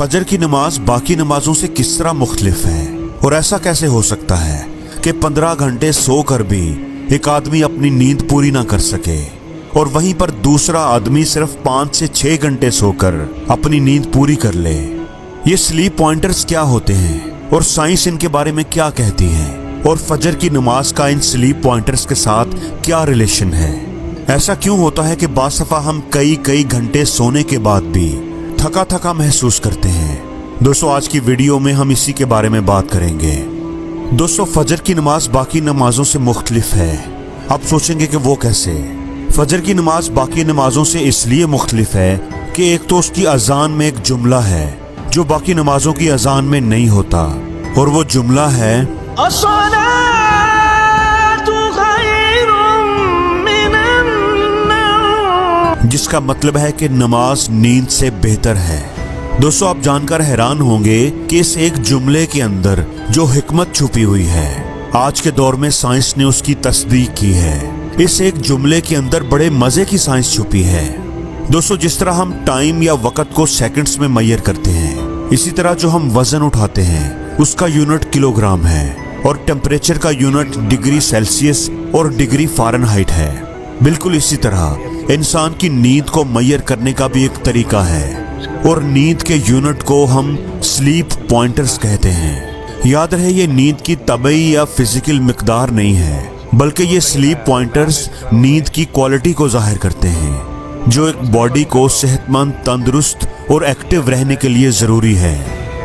फजर की नमाज बाकी नमाजों से किस तरह मुख्तलिफ है और ऐसा कैसे हो सकता है कि 15 घंटे सोकर भी एक आदमी अपनी नींद पूरी ना कर सके और वहीं पर दूसरा आदमी सिर्फ 5 से 6 घंटे सोकर अपनी नींद पूरी कर ले। ये स्लीप पॉइंटर्स क्या होते हैं और साइंस इनके बारे में क्या कहती है और फजर की नमाज का इन स्लीप पॉइंटर्स के साथ क्या रिलेशन है। ऐसा क्यों होता है कि बाज़ दफ़ा हम कई घंटे सोने के बाद भी थका थका महसूस करते हैं। दोस्तों आज की वीडियो में हम इसी के बारे में बात करेंगे। दोस्तों फजर की नमाज बाकी नमाजों से मुख्तलिफ है। आप सोचेंगे कि वो कैसे। फजर की नमाज बाकी नमाजों से इसलिए मुख्तलिफ है कि एक तो उसकी अजान में एक जुमला है जो बाकी नमाजों की अजान में नहीं होता और वो जुमला है जिसका मतलब है कि नमाज नींद से बेहतर है। दोस्तों आप जानकर हैरान होंगे कि इस एक जुमले के अंदर जो हिकमत छुपी हुई है आज के दौर में साइंस ने उसकी तस्दीक की है। इस एक जुमले के अंदर बड़े मजे की साइंस छुपी है। दोस्तों जिस तरह हम टाइम या वक्त को सेकंड्स में मैयर करते हैं, इसी तरह जो हम वजन उठाते हैं उसका यूनिट किलोग्राम है और टेम्परेचर का यूनिट डिग्री सेल्सियस और डिग्री फ़ारेनहाइट है। बिल्कुल इसी तरह इंसान की नींद को मैयर करने का भी एक तरीका है और नींद के यूनिट को हम स्लीप पॉइंटर्स कहते हैं। याद रहे ये नींद की तबई या फिजिकल मिकदार नहीं है बल्कि ये स्लीप पॉइंटर्स नींद की क्वालिटी को जाहिर करते हैं जो एक बॉडी को सेहतमंद, तंदुरुस्त और एक्टिव रहने के लिए ज़रूरी है।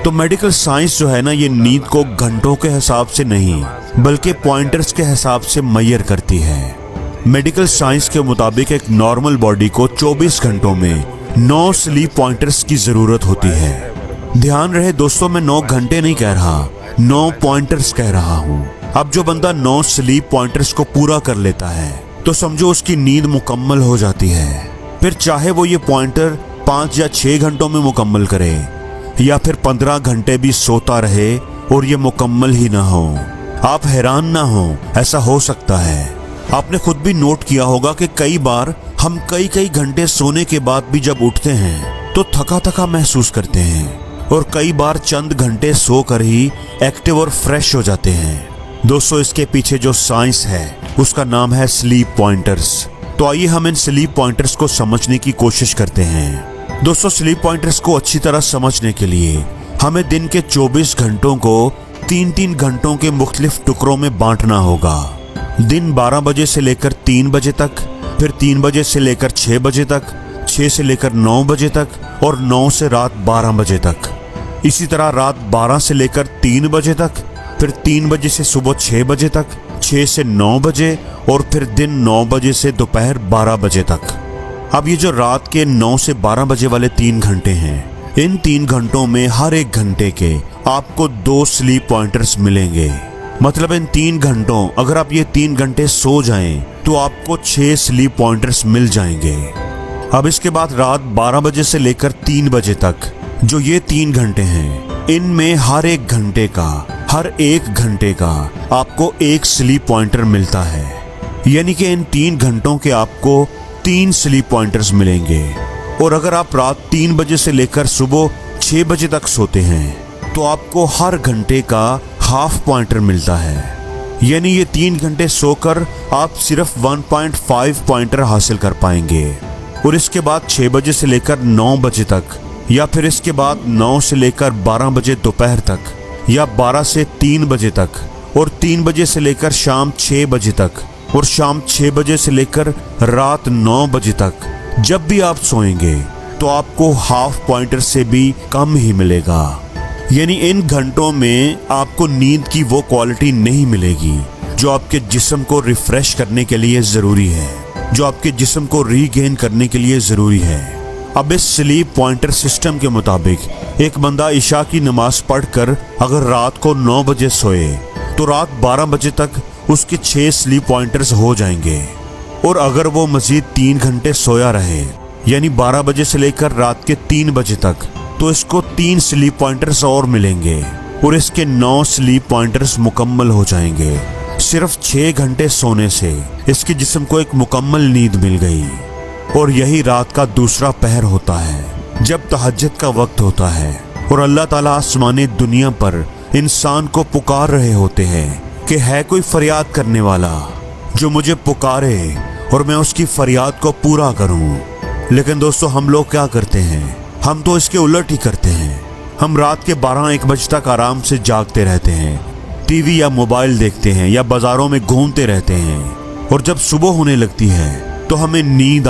तो मेडिकल साइंस जो है ना, ये नींद को घंटों के हिसाब से नहीं बल्कि पॉइंटर्स के हिसाब से मैयर करती है। मेडिकल साइंस के मुताबिक एक नॉर्मल बॉडी को 24 घंटों में 9 स्लीप पॉइंटर्स की ज़रूरत होती है। ध्यान रहे दोस्तों, मैं 9 घंटे नहीं कह रहा, 9 पॉइंटर्स कह रहा हूँ। अब जो बंदा 9 स्लीप पॉइंटर्स को पूरा कर लेता है तो समझो उसकी नींद मुकम्मल हो जाती है। फिर चाहे वो ये पॉइंटर 5 या 6 घंटों में मुकम्मल करे या फिर 15 घंटे भी सोता रहे और ये मुकम्मल ही ना हो। आप हैरान ना हो, ऐसा हो सकता है। आपने खुद भी नोट किया होगा कि कई बार हम कई घंटे सोने के बाद भी जब उठते हैं तो थका थका महसूस करते हैं और कई बार चंद घंटे सोकर ही एक्टिव और फ्रेश हो जाते हैं। दोस्तों इसके पीछे जो साइंस है उसका नाम है स्लीप पॉइंटर्स। तो आइए हम इन स्लीप पॉइंटर्स को समझने की कोशिश करते हैं। दोस्तों स्लीप पॉइंटर्स को अच्छी तरह समझने के लिए हमें दिन के 24 घंटों को 3 घंटों के मुख्तलिफ टुकड़ों में बांटना होगा। दिन 12 बजे से लेकर 3 बजे तक, फिर 3 बजे से लेकर 6 बजे तक, 6 से लेकर 9 बजे तक और 9 से रात 12 बजे तक। इसी तरह रात 12 से लेकर 3 बजे तक, फिर 3 बजे से सुबह 6 बजे तक, 6 से 9 बजे और फिर दिन 9 बजे से दोपहर 12 बजे तक। अब ये जो रात के 9 से 12 बजे वाले 3 घंटे हैं, इन 3 घंटों में हर एक घंटे के आपको 2 स्लीप पॉइंटर्स मिलेंगे। मतलब इन 3 घंटों अगर आप ये 3 घंटे सो जाएं तो आपको 6 स्लीप पॉइंटर्स मिल जाएंगे। अब इसके बाद रात 12 बजे से लेकर 3 बजे तक जो ये 3 घंटे हैं, इनमें हर एक घंटे का आपको 1 स्लीप पॉइंटर मिलता है। यानी कि इन 3 घंटों के आपको 3 स्लीप पॉइंटर्स मिलेंगे। और अगर आप रात 3 बजे से लेकर सुबह 6 बजे तक सोते हैं तो आपको हर घंटे का हाफ पॉइंटर मिलता है। यानी ये 3 घंटे सोकर आप सिर्फ 1.5 पॉइंटर हासिल कर पाएंगे। और इसके बाद 6 बजे से लेकर 9 बजे तक या फिर इसके बाद 9 से लेकर 12 बजे दोपहर तक या 12 से 3 बजे तक और 3 बजे से लेकर शाम 6 बजे तक और शाम 6 बजे से लेकर रात 9 बजे तक जब भी आप सोएंगे तो आपको हाफ पॉइंटर से भी कम ही मिलेगा। यानी इन घंटों में आपको नींद की वो क्वालिटी नहीं मिलेगी जो आपके जिस्म को रिफ्रेश करने के लिए ज़रूरी है, जो आपके जिस्म को रीगेन करने के लिए ज़रूरी है। अब इस स्लीप पॉइंटर सिस्टम के मुताबिक एक बंदा इशा की नमाज पढ़कर अगर रात को 9 बजे सोए तो रात 12 बजे तक उसके 6 स्लीप पॉइंटर्स हो जाएंगे। और अगर वो मज़ीद 3 घंटे सोया रहे यानी 12 बजे से लेकर रात के 3 बजे तक तो इसको 3 स्लीप पॉइंटर्स और मिलेंगे और इसके 9 स्लीप पॉइंटर्स मुकम्मल हो जाएंगे। सिर्फ 6 घंटे सोने से इसके जिस्म को एक मुकम्मल नींद मिल गई। और यही रात का दूसरा पहर होता है जब तहज्जुद का वक्त होता है और अल्लाह ताला आसमानी दुनिया पर इंसान को पुकार रहे होते हैं कि है कोई फरियाद करने वाला जो मुझे पुकारे और मैं उसकी फरियाद को पूरा करूं। लेकिन दोस्तों, हम लोग क्या करते हैं? हम तो इसके उलट ही करते हैं। हम रात के 12-1 बजे तक आराम से जागते रहते हैं, टीवी या मोबाइल देखते हैं या बाजारों में घूमते रहते हैं, और जब सुबह होने लगती है तो हमें नींद